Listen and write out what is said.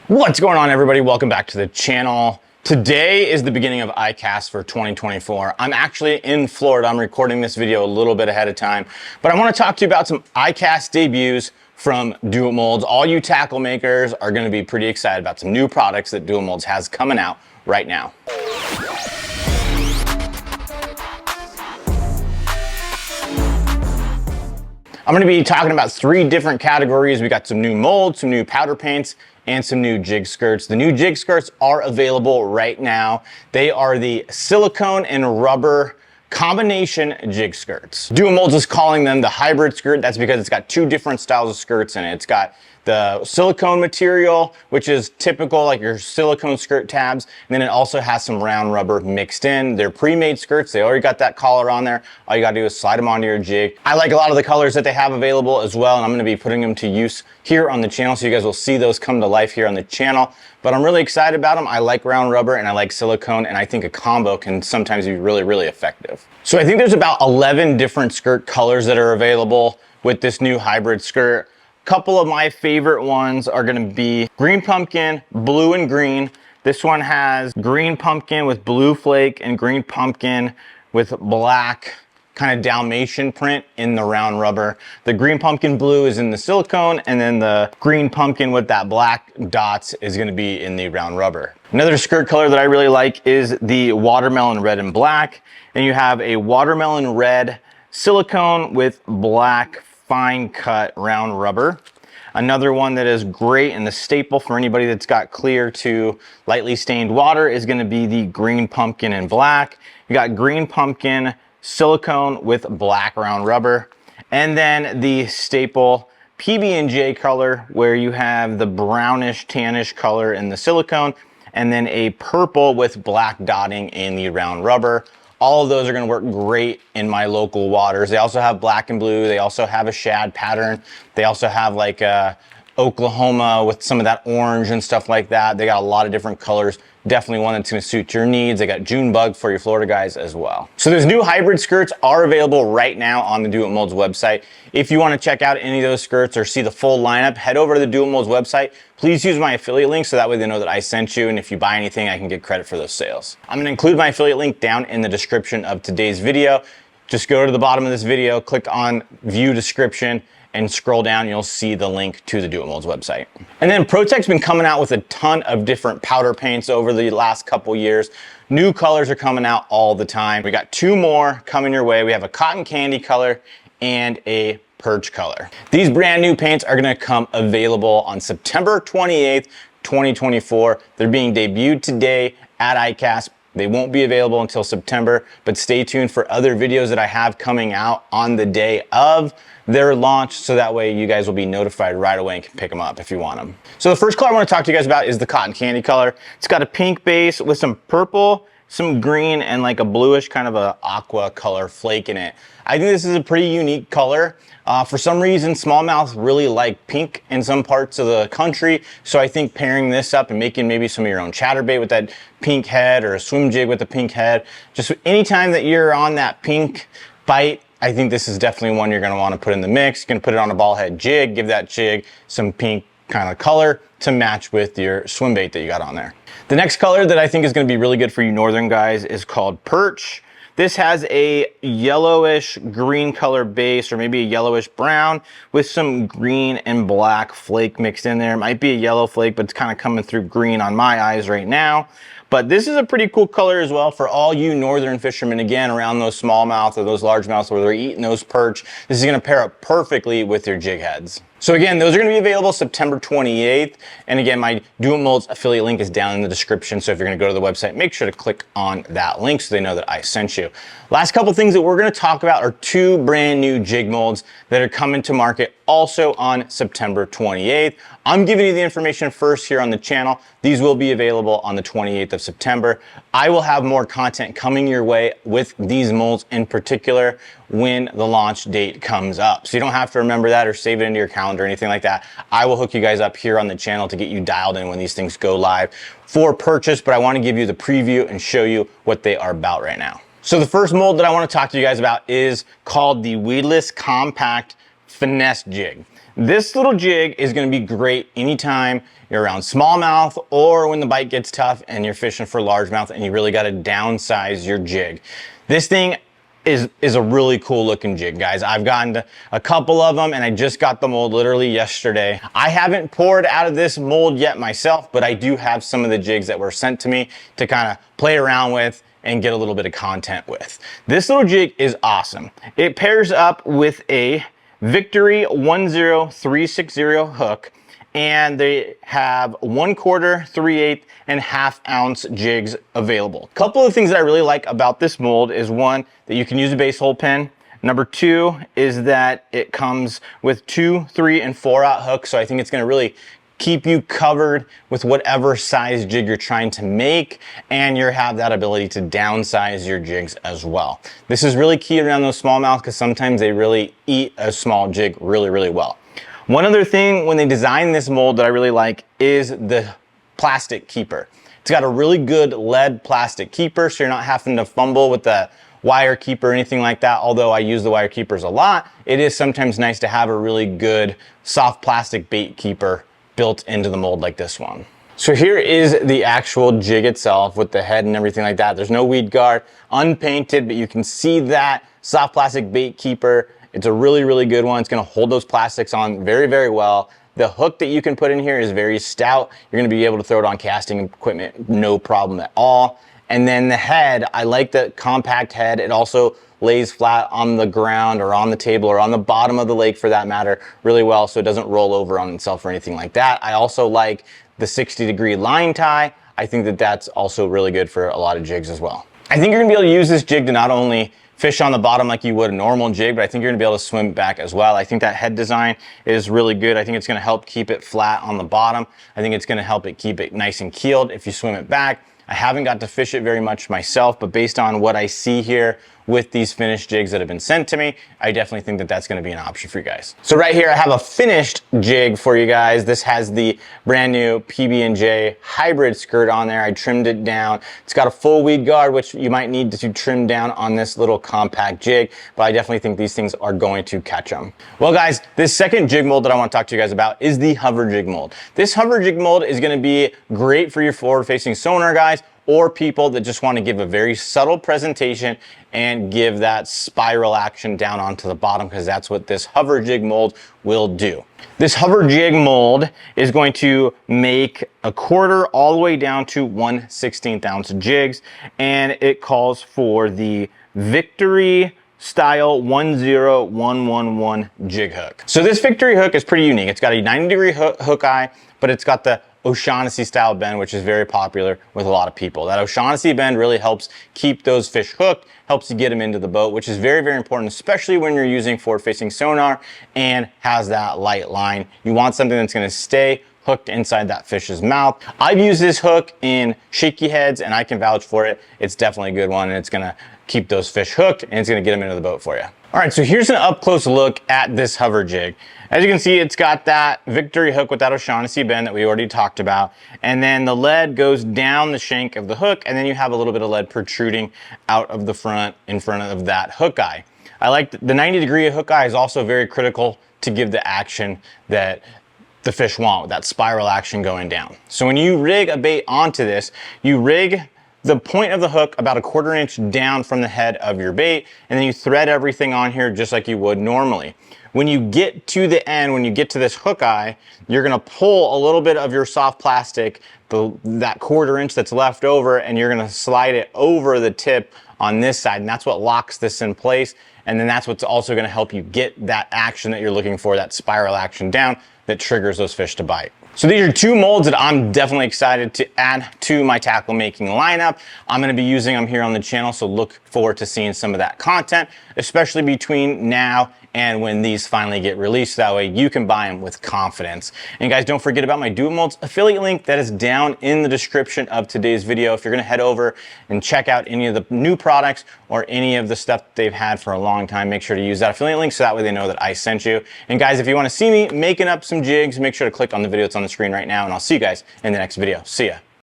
What's going on, everybody? Welcome back to the channel. Today is the beginning of ICAST for 2024. I'm actually in Florida. I'm recording this video a little bit ahead of time, but I want to talk to you about some ICAST debuts from Duo Molds. All you tackle makers are going to be pretty excited about some new products that Duo Molds has coming out right now. I'm going to be talking about three different categories. We got some new molds, some new powder paints, and some new jig skirts. The new jig skirts are available right now. They are the silicone and rubber combination jig skirts. Duo Molds is calling them the hybrid skirt. That's because it's got two different styles of skirts in it. It's got the silicone material, which is typical like your silicone skirt tabs, and then it also has some round rubber mixed in. They're pre-made skirts. They already got that collar on there. All you gotta do is slide them onto your jig. I like a lot of the colors that they have available as well, and I'm gonna be putting them to use here on the channel, so you guys will see those come to life here on the channel. But I'm really excited about them. I like round rubber and I like silicone, and I think a combo can sometimes be really, really effective. So I think there's about 11 different skirt colors that are available with this new hybrid skirt. Couple of my favorite ones are gonna be green pumpkin, blue and green. This one has green pumpkin with blue flake and green pumpkin with black kind of Dalmatian print in the round rubber. The green pumpkin blue is in the silicone, and then the green pumpkin with that black dots is gonna be in the round rubber. Another skirt color that I really like is the watermelon red and black. And you have a watermelon red silicone with black fine cut round rubber. Another one that is great and the staple for anybody that's got clear to lightly stained water is going to be the green pumpkin and black. You got green pumpkin silicone with black round rubber, and then the staple PB&J color where you have the brownish tannish color in the silicone, and then a purple with black dotting in the round rubber. All of those are gonna work great in my local waters. They also have black and blue. They also have a shad pattern. They also have like a Oklahoma with some of that orange and stuff like that. They got a lot of different colors. Definitely one that's gonna suit your needs. They got June bug for your Florida guys as well. So those new hybrid skirts are available right now on the Duo Molds website. If you wanna check out any of those skirts or see the full lineup, head over to the Duo Molds website. Please use my affiliate link so that way they know that I sent you, and if you buy anything, I can get credit for those sales. I'm gonna include my affiliate link down in the description of today's video. Just go to the bottom of this video, click on view description, and scroll down, you'll see the link to the Duo Molds website. And then pro-tec's been coming out with a ton of different powder paints over the last couple years. New colors are coming out all the time. We got two more coming your way. We have a cotton candy color and a perch color. These brand new paints are gonna come available on September 28th, 2024. They're being debuted today at ICAST. They won't be available until September, but stay tuned for other videos that I have coming out on the day of their launch, so that way you guys will be notified right away and can pick them up if you want them. So the first color I want to talk to you guys about is the cotton candy color. It's got a pink base with some purple, some green, and like a bluish kind of a aqua color flake in it. I think this is a pretty unique color. For some reason, smallmouth really like pink in some parts of the country. So I think pairing this up and making maybe some of your own chatterbait with that pink head, or a swim jig with the pink head, just anytime that you're on that pink bite, I think this is definitely one you're gonna wanna put in the mix. You're gonna put it on a ball head jig, give that jig some pink kind of color to match with your swim bait that you got on there. The next color that I think is gonna be really good for you northern guys is called perch. This has a yellowish green color base, or maybe a yellowish brown with some green and black flake mixed in there. It might be a yellow flake, but it's kind of coming through green on my eyes right now. But this is a pretty cool color as well for all you northern fishermen, again, around those smallmouth or those largemouths where they're eating those perch. This is gonna pair up perfectly with your jig heads. So again, those are gonna be available September 28th. And again, my Duo Molds affiliate link is down in the description. So if you're gonna go to the website, make sure to click on that link so they know that I sent you. Last couple things that we're gonna talk about are two brand new jig molds that are coming to market also on September 28th. I'm giving you the information first here on the channel. These will be available on the 28th of September. I will have more content coming your way with these molds in particular when the launch date comes up. So you don't have to remember that or save it into your calendar or anything like that. I will hook you guys up here on the channel to get you dialed in when these things go live for purchase, but I want to give you the preview and show you what they are about right now. So the first mold that I want to talk to you guys about is called the Weedless Compact finesse jig. This little jig is gonna be great anytime you're around smallmouth or when the bite gets tough and you're fishing for largemouth and you really gotta downsize your jig. This thing is a really cool looking jig, guys. I've gotten a couple of them and I just got the mold literally yesterday. I haven't poured out of this mold yet myself, but I do have some of the jigs that were sent to me to kind of play around with and get a little bit of content with. This little jig is awesome. It pairs up with a Victory 10360 hook, and they have 1/4, 3/8, and 1/2 ounce jigs available. A couple of things that I really like about this mold is one, that you can use a base hole pin. Number two is that it comes with 2, 3, and 4/0 hooks, so I think it's gonna really keep you covered with whatever size jig you're trying to make, and you have that ability to downsize your jigs as well. This is really key around those smallmouth because sometimes they really eat a small jig really, really well. One other thing when they designed this mold that I really like is the plastic keeper. It's got a really good lead plastic keeper, so you're not having to fumble with the wire keeper or anything like that. Although I use the wire keepers a lot, it is sometimes nice to have a really good soft plastic bait keeper built into the mold like this one. So here is the actual jig itself with the head and everything like that. There's no weed guard, unpainted, but you can see that soft plastic bait keeper. It's a really, really good one. It's gonna hold those plastics on very, very well. The hook that you can put in here is very stout. You're gonna be able to throw it on casting equipment, no problem at all. And then the head, I like the compact head. It also lays flat on the ground or on the table or on the bottom of the lake for that matter really well, so it doesn't roll over on itself or anything like that. I also like the 60-degree line tie. I think that that's also really good for a lot of jigs as well. I think you're gonna be able to use this jig to not only fish on the bottom like you would a normal jig, but I think you're gonna be able to swim back as well. I think that head design is really good. I think it's gonna help keep it flat on the bottom. I think it's gonna help it keep it nice and keeled if you swim it back. I haven't got to fish it very much myself, but based on what I see here with these finished jigs that have been sent to me, I definitely think that that's gonna be an option for you guys. So right here, I have a finished jig for you guys. This has the brand new PB&J hybrid skirt on there. I trimmed it down. It's got a full weed guard, which you might need to trim down on this little compact jig, but I definitely think these things are going to catch them. Well guys, this second jig mold that I wanna talk to you guys about is the hover jig mold. This hover jig mold is gonna be great for your forward-facing sonar guys, or people that just want to give a very subtle presentation and give that spiral action down onto the bottom, because that's what this hover jig mold will do. This hover jig mold is going to make 1/4 all the way down to 1/16 ounce jigs, and it calls for the Victory style 10111 jig hook. So this Victory hook is pretty unique. It's got a 90-degree hook eye, but it's got the O'Shaughnessy style bend, which is very popular with a lot of people. That O'Shaughnessy bend really helps keep those fish hooked, helps you get them into the boat, which is very, very important, especially when you're using forward-facing sonar and has that light line. You want something that's gonna stay hooked inside that fish's mouth. I've used this hook in shaky heads and I can vouch for it. It's definitely a good one, and it's gonna keep those fish hooked and it's gonna get them into the boat for you. All right, so here's an up close look at this hover jig. As you can see, it's got that Victory hook with that O'Shaughnessy bend that we already talked about. And then the lead goes down the shank of the hook, and then you have a little bit of lead protruding out of the front in front of that hook eye. I like the 90-degree hook eye is also very critical to give the action that the fish want, with that spiral action going down. So when you rig a bait onto this, you rig the point of the hook about 1/4 inch down from the head of your bait, and then you thread everything on here just like you would normally. When you get to the end, when you get to this hook eye, you're gonna pull a little bit of your soft plastic, that 1/4 inch that's left over, and you're gonna slide it over the tip on this side, and that's what locks this in place. And then that's what's also gonna help you get that action that you're looking for, that spiral action down that triggers those fish to bite. So these are two molds that I'm definitely excited to add to my tackle making lineup. I'm gonna be using them here on the channel, so look forward to seeing some of that content, especially between now and when these finally get released. That way you can buy them with confidence. And guys, don't forget about my Dual Molds affiliate link that is down in the description of today's video. If you're gonna head over and check out any of the new products or any of the stuff that they've had for a long time, make sure to use that affiliate link so that way they know that I sent you. And guys, if you wanna see me making up some jigs, make sure to click on the video that's on the screen right now, and I'll see you guys in the next video. See ya.